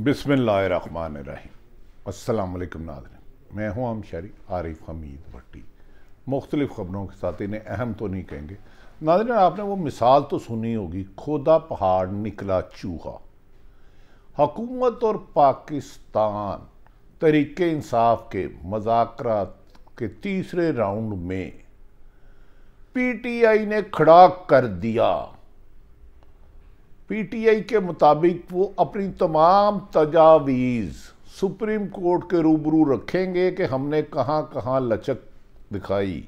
बिस्मिल्लाहिर्रहमानिर्रहीम। अस्सलाम वालेकुम नाज़रीन, मैं हूँ शरी आरिफ हमीद भट्टी। मुख्तलिफ़ ख़बरों के साथ इन्हें अहम तो नहीं कहेंगे। नाज़रीन, आपने वो मिसाल तो सुनी होगी, खोदा पहाड़ निकला चूहा। हुकूमत और पाकिस्तान तहरीक इंसाफ के मुज़ाकरात के तीसरे राउंड में PTI ने खड़ा कर दिया। PTI के मुताबिक वो अपनी तमाम तजावीज़ सुप्रीम कोर्ट के रूबरू रखेंगे कि हमने कहाँ कहाँ लचक दिखाई,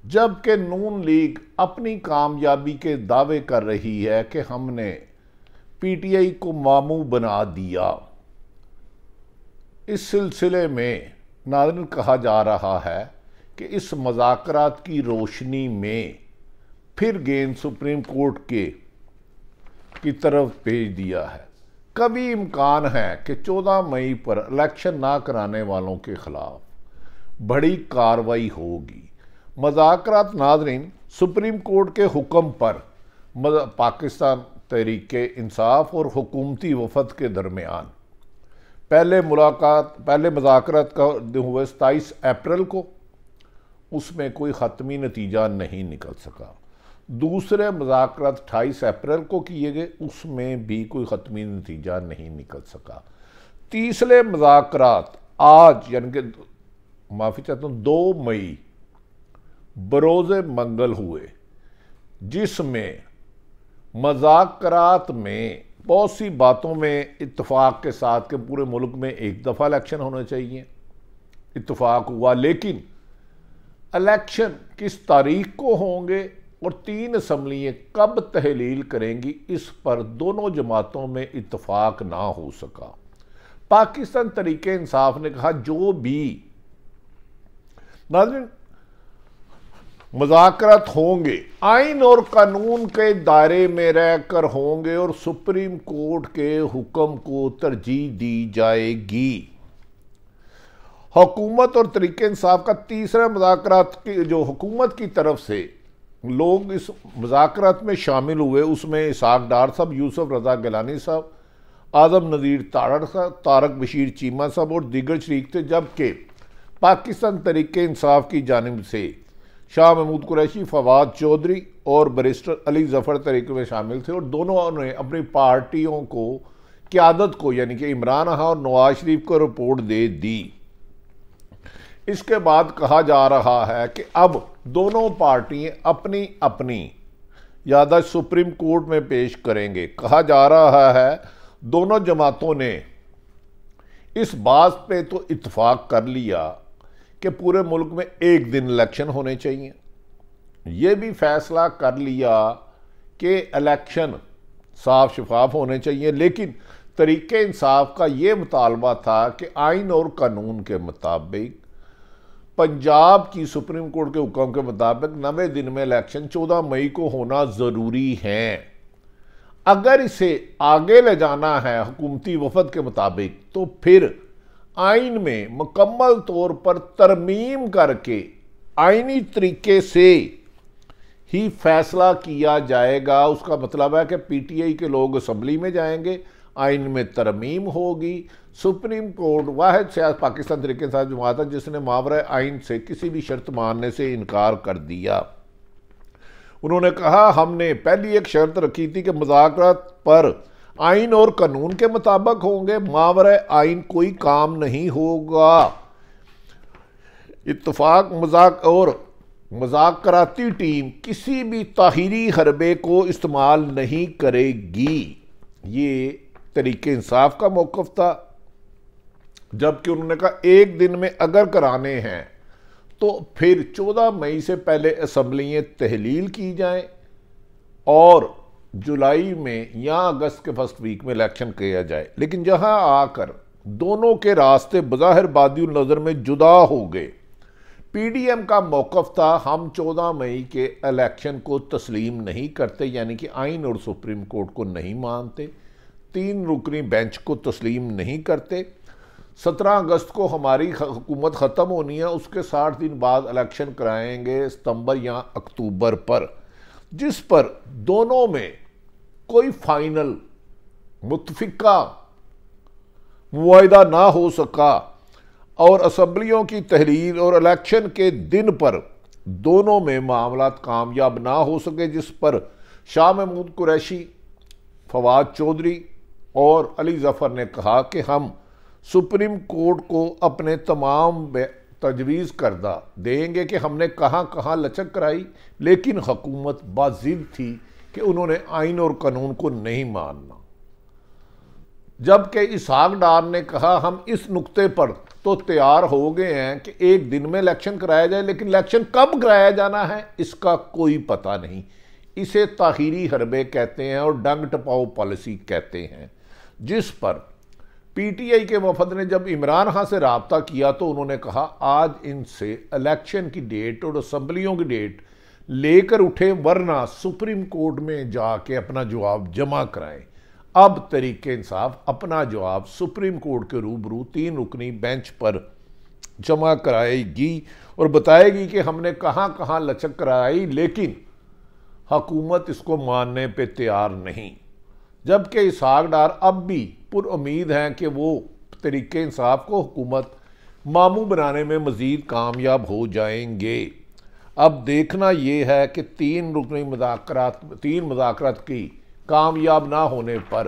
जबकि नून लीग अपनी कामयाबी के दावे कर रही है कि हमने PTI को मामू बना दिया। इस सिलसिले में नाज़रीन कहा जा रहा है कि इस मुज़ाकरात की रोशनी में फिर गेंद सुप्रीम कोर्ट की तरफ भेज दिया है। कभी इम्कान है कि 14 मई पर इलेक्शन ना कराने वालों के खिलाफ बड़ी कार्रवाई होगी। मुज़ाकरात नाज़रीन सुप्रीम कोर्ट के हुक्म पर पाकिस्तान तहरीक इंसाफ और हुकूमती वफद के दरमियान पहले मुज़ाकरात का हुए 27 अप्रैल को, उसमें कोई ख़त्मी नतीजा नहीं निकल सका। दूसरे मुज़ाकरात 28 अप्रैल को किए गए, उसमें भी कोई ख़त्मी नतीजा नहीं निकल सका। तीसरे मुज़ाकरात आज यानी कि माफ़ी चाहता हूँ 2 मई बरोज़े मंगल हुए, जिसमें मुज़ाकरात में बहुत सी बातों में इत्तफाक के साथ के पूरे मुल्क में एक दफ़ा इलेक्शन होने चाहिए, इत्तफाक हुआ। लेकिन इलेक्शन किस तारीख को होंगे और 3 असम्बलियाँ कब तहलील करेंगी, इस पर दोनों जमातों में इत्तफाक ना हो सका। पाकिस्तान तहरीक इंसाफ ने कहा जो भी नाज़रीन मुज़ाकरात होंगे आइन और कानून के दायरे में रहकर होंगे और सुप्रीम कोर्ट के हुक्म को तरजीह दी जाएगी। हुकूमत और तहरीक इंसाफ का तीसरा मुज़ाकरात की जो हुकूमत की तरफ से लोग इस मुज़ाकरात में शामिल हुए, उसमें इसाक डार साहब, यूसुफ रज़ा गिलानी साहब, आज़म नज़ीर तारड़ साहब, तारक बशीर चीमा साहब और दीगर शरीक थे। जबकि पाकिस्तान तहरीक इंसाफ की जानिब से शाह महमूद कुरैशी, फवाद चौधरी और बैरिस्टर अली ज़फ़र तहरीक में शामिल थे और दोनों ने अपनी पार्टियों को क़यादत को यानी कि इमरान खान और नवाज शरीफ को रिपोर्ट दे दी। इसके बाद कहा जा रहा है कि अब दोनों पार्टियां अपनी अपनी याददाश्त सुप्रीम कोर्ट में पेश करेंगे। कहा जा रहा है दोनों जमातों ने इस बात पे तो इत्तफाक कर लिया कि पूरे मुल्क में एक दिन इलेक्शन होने चाहिए। ये भी फैसला कर लिया कि इलेक्शन साफ शफाफ होने चाहिए। लेकिन तहरीक इंसाफ का ये मुतालबा था कि आइन और कानून के मुताबिक पंजाब की सुप्रीम कोर्ट के हुक्म के मुताबिक 90 दिन में इलेक्शन 14 मई को होना ज़रूरी है। अगर इसे आगे ले जाना है हुकूमती वफद के मुताबिक, तो फिर आइन में मुकम्मल तौर पर तरमीम करके आइनी तरीके से ही फैसला किया जाएगा। उसका मतलब है कि PTI के लोग असम्बली में जाएंगे, आइन में तरमीम होगी। सुप्रीम कोर्ट वाहिद सियासत पाकिस्तान तहरीक इंसाफ जमात है जिसने मावरा आइन से किसी भी शर्त मानने से इनकार कर दिया। उन्होंने कहा हमने पहली एक शर्त रखी थी कि मुज़ाकरात पर आइन और कानून के मुताबिक होंगे, मावरा आइन कोई काम नहीं होगा। इत्तफाक मुज़ाकराती टीम किसी भी ताहीरी हरबे को इस्तेमाल नहीं करेगी। ये तहरीक इंसाफ का मौक़िफ़ था। जबकि उन्होंने कहा एक दिन में अगर कराने हैं तो फिर 14 मई से पहले असम्बलियाँ तहलील की जाएं और जुलाई में या अगस्त के फर्स्ट वीक में इलेक्शन किया जाए। लेकिन जहां आकर दोनों के रास्ते बज़ाहिर बादियुल नज़र में जुदा हो गए। PDM का मौक़िफ़ था हम 14 मई के इलेक्शन को तस्लीम नहीं करते, यानी कि आइन और सुप्रीम कोर्ट को नहीं मानते, 3 रुकनी बेंच को तस्लीम नहीं करते। 17 अगस्त को हमारी हुकूमत ख़त्म होनी है, उसके 60 दिन बाद इलेक्शन कराएंगे सितंबर या अक्टूबर पर, जिस पर दोनों में कोई फाइनल मुत्फिका मुआहिदा ना हो सका और असम्बलियों की तहरीर और इलेक्शन के दिन पर दोनों में मामला कामयाब ना हो सके, जिस पर शाह महमूद कुरैशी, फवाद चौधरी और अली जफर ने कहा कि हम सुप्रीम कोर्ट को अपने तमाम तजवीज़ करदा देंगे कि हमने कहाँ कहाँ लचक कराई, लेकिन हुकूमत बाजिद थी कि उन्होंने आइन और कानून को नहीं मानना। जबकि इसहाक डार ने कहा हम इस नुक्ते पर तो तैयार हो गए हैं कि एक दिन में इलेक्शन कराया जाए, लेकिन इलेक्शन कब कराया जाना है इसका कोई पता नहीं। इसे ताखीरी हरबे कहते हैं और डंग टपाओ पॉलिसी कहते हैं। जिस पर पीटीआई के वफद ने जब इमरान खान से रब्ता किया तो उन्होंने कहा आज इनसे इलेक्शन की डेट और असम्बलियों की डेट लेकर उठे, वरना सुप्रीम कोर्ट में जाके अपना जवाब जमा कराएं। अब तरीके इंसाफ अपना जवाब सुप्रीम कोर्ट के रूबरू 3 रुकनी बेंच पर जमा कराएगी और बताएगी कि हमने कहाँ कहाँ लचक कराई, लेकिन हुकूमत इसको मानने पे तैयार नहीं। जबकि इसहाक डार अब भी पुरुम्मीद हैं कि वो तरीके इंसाफ को हुकूमत मामू बनाने में मज़ीद कामयाब हो जाएंगे। अब देखना ये है कि 3 रुकनी मुज़ाकरात की कामयाब ना होने पर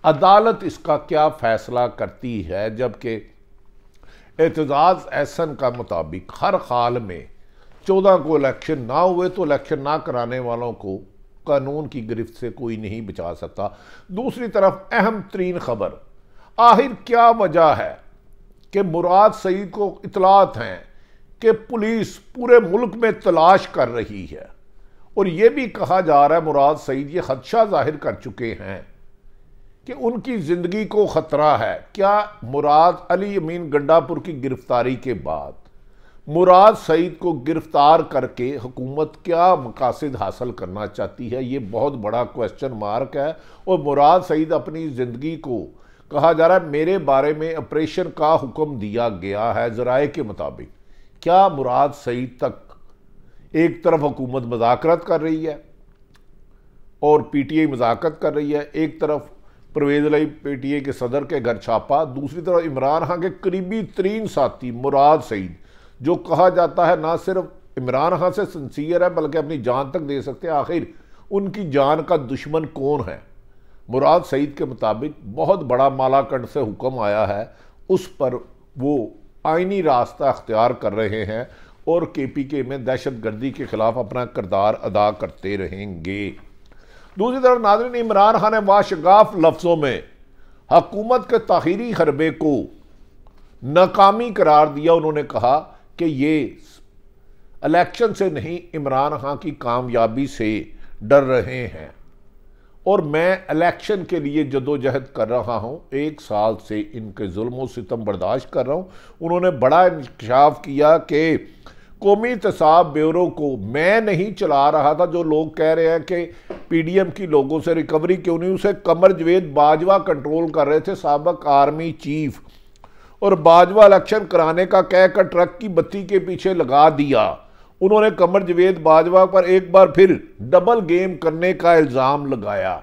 अदालत इसका क्या फ़ैसला करती है। जबकि एतजाज़ एहसन का मुताबिक हर हाल में 14 को इलेक्शन ना हुए तो इलेक्शन ना कराने वालों को कानून की गिरफ्त से कोई नहीं बचा सकता। दूसरी तरफ अहम तरीन खबर, आखिर क्या वजह है कि मुराद सईद को इतलात हैं कि पुलिस पूरे मुल्क में तलाश कर रही है और यह भी कहा जा रहा है मुराद सईद ये खदशा जाहिर कर चुके हैं कि उनकी जिंदगी को खतरा है। क्या मुराद अली अमीन गंडापुर की गिरफ्तारी के बाद मुराद सईद को गिरफ्तार करके हुकूमत क्या मकासद हासिल करना चाहती है, ये बहुत बड़ा क्वेश्चन मार्क है। और मुराद सईद अपनी ज़िंदगी को कहा जा रहा है मेरे बारे में ऑपरेशन का हुक्म दिया गया है ज़राए के मुताबिक। क्या मुराद सईद तक एक तरफ हुकूमत मुज़ाकरत कर रही है और पीटीआई मुज़ाकरत कर रही है, एक तरफ परवेज़ इलाही पीटीआई के सदर के घर छापा, दूसरी तरफ इमरान खान के करीबी तरीन साथी मुराद सईद जो कहा जाता है ना सिर्फ इमरान खान से सिंसियर है बल्कि अपनी जान तक दे सकते हैं। आखिर उनकी जान का दुश्मन कौन है? मुराद सईद के मुताबिक बहुत बड़ा मालाकंड से हुक्म आया है, उस पर वो आइनी रास्ता अख्तियार कर रहे हैं और केपीके में दहशतगर्दी के खिलाफ अपना किरदार अदा करते रहेंगे। दूसरी तरफ नाज़रीन, इमरान खान ने वाशगाफ लफ्ज़ों में हुकूमत के ताखीरी हरबे को नाकामी करार दिया। उन्होंने कहा कि ये इलेक्शन से नहीं इमरान खान की कामयाबी से डर रहे हैं और मैं इलेक्शन के लिए जदोजहद कर रहा हूं, 1 साल से इनके जुल्म सितम बर्दाश्त कर रहा हूं। उन्होंने बड़ा इंकशाफ किया कि कौमी एहतसाब ब्यूरो को मैं नहीं चला रहा था। जो लोग कह रहे हैं कि पीडीएम की लोगों से रिकवरी क्यों नहीं, उसे कमर जवेद बाजवा कंट्रोल कर रहे थे, साबिक आर्मी चीफ, और बाजवा इलेक्शन कराने का कहकर ट्रक की बत्ती के पीछे लगा दिया। उन्होंने कमर जवेद बाजवा पर एक बार फिर डबल गेम करने का इल्जाम लगाया।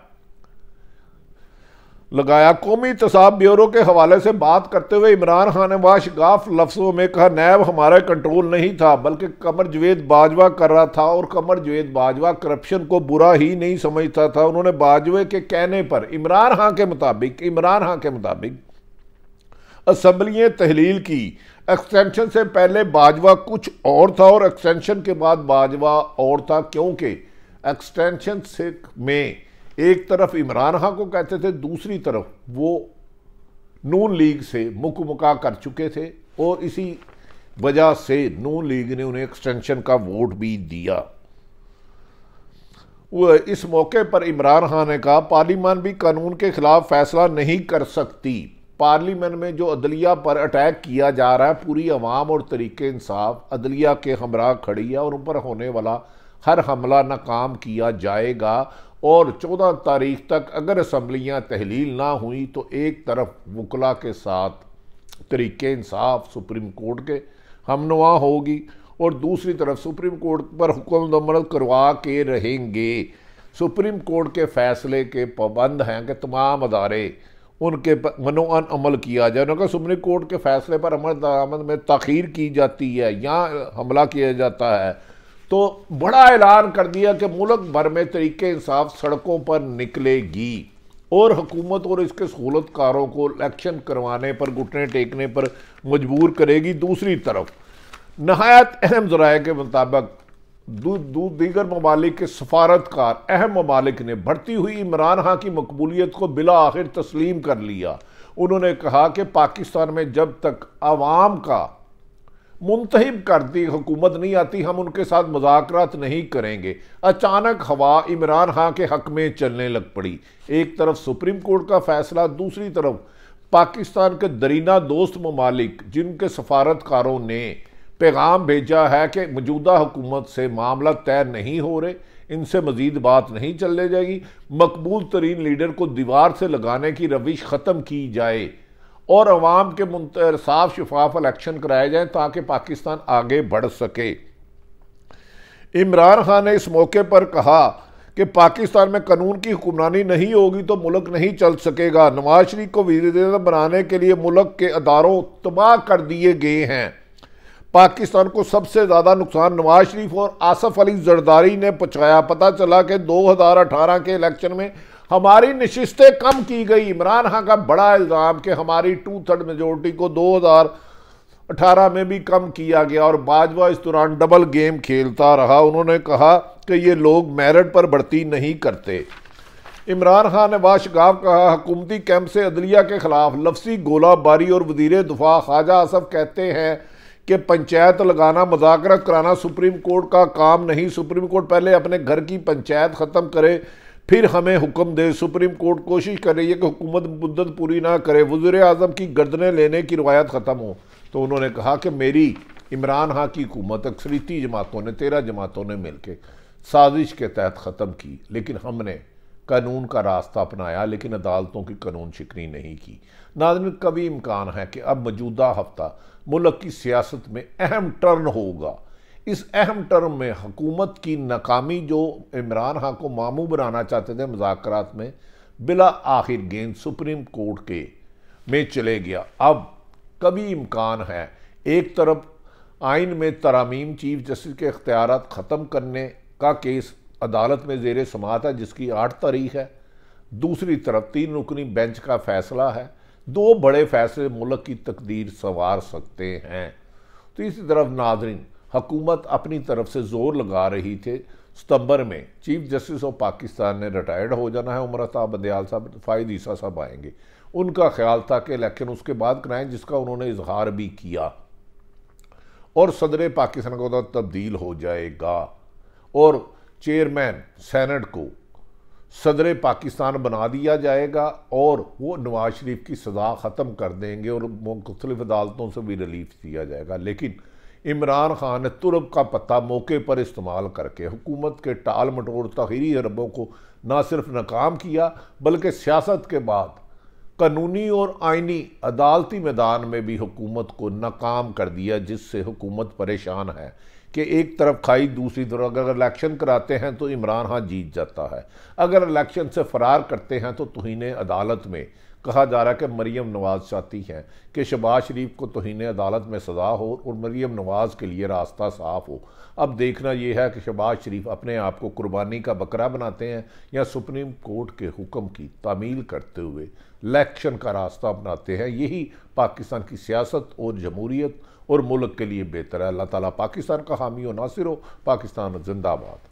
कौमी एहतसाब ब्यूरो के हवाले से बात करते हुए इमरान खान ने वाशगाफ लफ्जों में कहा नैब हमारा कंट्रोल नहीं था बल्कि कमर जवेद बाजवा कर रहा था और कमर जवेद बाजवा करप्शन को बुरा ही नहीं समझता था। उन्होंने बाजवे के कहने पर इमरान खान के मुताबिक असम्बलियाँ तहलील की, एक्सटेंशन से पहले बाजवा कुछ और था और एक्सटेंशन के बाद बाजवा और था, क्योंकि एक्सटेंशन से में एक तरफ इमरान खान को कहते थे, दूसरी तरफ वो नून लीग से मुकमुका कर चुके थे और इसी वजह से नून लीग ने उन्हें एक्सटेंशन का वोट भी दिया। इस मौके पर इमरान खान ने कहा पार्लियामान भी कानून के खिलाफ फैसला नहीं कर सकती। पार्लियामेंट में जो अदलिया पर अटैक किया जा रहा है, पूरी अवाम और तरीके इंसाफ अदलिया के हमरा खड़ी है और उन पर होने वाला हर हमला नाकाम किया जाएगा। और 14 तारीख तक अगर असम्बलियाँ तहलील ना हुई तो एक तरफ वकला के साथ तरीके इंसाफ सुप्रीम कोर्ट के हमनुआ होगी और दूसरी तरफ सुप्रीम कोर्ट पर हुक्म अमल करवा के रहेंगे। सुप्रीम कोर्ट के फैसले के पाबंद हैं कि तमाम अदारे उनके मनोअन अमल किया जाए। उन्होंने कहा सुप्रीम कोर्ट के फैसले पर अमल दरामद में ताख़ीर की जाती है या हमला किया जाता है तो बड़ा ऐलान कर दिया कि मुल्क भर में तरीके इंसाफ सड़कों पर निकलेगी और हुकूमत और इसके सहूलतकारों को इलेक्शन करवाने पर, घुटने टेकने पर मजबूर करेगी। दूसरी तरफ नहायत अहम ज़राए के मुताबिक दीगर ममालिक के सफारतकार अहम ममालिक ने बढ़ती हुई इमरान खान की मकबूलियत को बिला आखिर तस्लीम कर लिया। उन्होंने कहा कि पाकिस्तान में जब तक आवाम का मुंतहिब करती हुकूमत नहीं आती हम उनके साथ मुज़ाकरात नहीं करेंगे। अचानक हवा इमरान खान के हक में चलने लग पड़ी। एक तरफ सुप्रीम कोर्ट का फैसला, दूसरी तरफ पाकिस्तान के दरीना दोस्त ममालिक जिनके सफारतकारों ने पैगाम भेजा है कि मौजूदा हुकूमत से मामला तय नहीं हो रहे, इनसे मजीद बात नहीं चलने जाएगी, मकबूल तरीन लीडर को दीवार से लगाने की रविश ख़त्म की जाए और अवाम के साफ शफाफ इलेक्शन कराए जाएं ताकि पाकिस्तान आगे बढ़ सके। इमरान खान ने इस मौके पर कहा कि पाकिस्तान में कानून की हुक्मरानी नहीं होगी तो मुल्क नहीं चल सकेगा। नवाज शरीफ को वज़ीर बनाने के लिए मुल्क के अदारों तबाह कर दिए गए हैं। पाकिस्तान को सबसे ज़्यादा नुकसान नवाज शरीफ और आसफ अली जरदारी ने पहुँचाया। पता चला कि 2018 के इलेक्शन में हमारी नशिस्तें कम की गई। इमरान खान का बड़ा इल्ज़ाम कि हमारी 2/3 मेजोरिटी को 2018 में भी कम किया गया और बाजवा इस दौरान डबल गेम खेलता रहा। उन्होंने कहा कि ये लोग मेरिट पर भर्ती नहीं करते। इमरान खान ने बाशगाफ कहा हुकूमती कैंप से अदलिया के खिलाफ लफ्सी गोलाबारी और वज़ीर दिफा ख्वाजा आसफ कहते हैं कि पंचायत लगाना, मुज़ाकरात कराना सुप्रीम कोर्ट का काम नहीं। सुप्रीम कोर्ट पहले अपने घर की पंचायत ख़त्म करे फिर हमें हुक्म दे। सुप्रीम कोर्ट कोशिश कर रही है कि हुकूमत मुद्दत पूरी ना करे, वज़ीर आज़म की गर्दनें लेने की रवायत ख़त्म हो। तो उन्होंने कहा कि मेरी इमरान खान की हुकूमत अक्सरीती जमातों ने 13 जमातों ने मिलकर साजिश के तहत ख़त्म की, लेकिन हमने कानून का रास्ता अपनाया, लेकिन अदालतों की कानून शिकनी नहीं की। नाज़रीन, कभी इम्कान है कि अब मौजूदा हफ्ता मुल्क की सियासत में अहम टर्न होगा। इस अहम टर्म में हुकूमत की नाकामी जो इमरान खान को मामू बनाना चाहते थे मुज़ाकरात में, बिला आखिर गेंद सुप्रीम कोर्ट के में चले गया। अब कभी इम्कान है एक तरफ आइन में तरामीम, चीफ जस्टिस के इख्तियारात ख़त्म करने का केस अदालत में ज़ेर समाअत है जिसकी 8 तारीख है, दूसरी तरफ 3 रुकनी बेंच का फैसला है। 2 बड़े फैसले मुल्क की तकदीर संवार सकते हैं। तो इसी तरफ नाज़रीन, हुकूमत अपनी तरफ से ज़ोर लगा रही थे। सितंबर में चीफ जस्टिस ऑफ पाकिस्तान ने रिटायर्ड हो जाना है, उमर अता बंदयाल साहब, फ़ाइद ईसा साहब आएंगे। उनका ख्याल था कि इलेक्शन उसके बाद कराएं, जिसका उन्होंने इजहार भी किया, और सदर पाकिस्तान का तब्दील हो जाएगा और चेयरमैन सेनेट को सदर पाकिस्तान बना दिया जाएगा और वो नवाज शरीफ की सज़ा ख़त्म कर देंगे और मुख्तलिफ अदालतों से भी रिलीफ दिया जाएगा। लेकिन इमरान खान ने तुरब का पत्ता मौके पर इस्तेमाल करके हुकूमत के टाल मटोड़ ताख़ीरी हरबों को न सिर्फ नाकाम किया बल्कि सियासत के बाद कानूनी और आइनी अदालती मैदान में भी हुकूमत को नाकाम कर दिया, जिससे हुकूमत परेशान है कि एक तरफ खाई दूसरी तरफ। अगर इलेक्शन कराते हैं तो इमरान खान जीत जाता है, अगर इलेक्शन से फरार करते हैं तो तौहीन अदालत में कहा जा रहा है कि मरीम नवाज़ चाहती हैं कि शहबाज शरीफ को तौहीन अदालत में सज़ा हो और मरीम नवाज़ के लिए रास्ता साफ़ हो। अब देखना यह है कि शहबाज शरीफ अपने आप को कुर्बानी का बकरा बनाते हैं या सुप्रीम कोर्ट के हुक्म की तामील करते हुए इलेक्शन का रास्ता अपनाते हैं। यही पाकिस्तान की सियासत और जमहूरियत और मुल्क के लिए बेहतर है। अल्लाह ताला पाकिस्तान का हामी और नासिर हो। पाकिस्तान जिंदाबाद।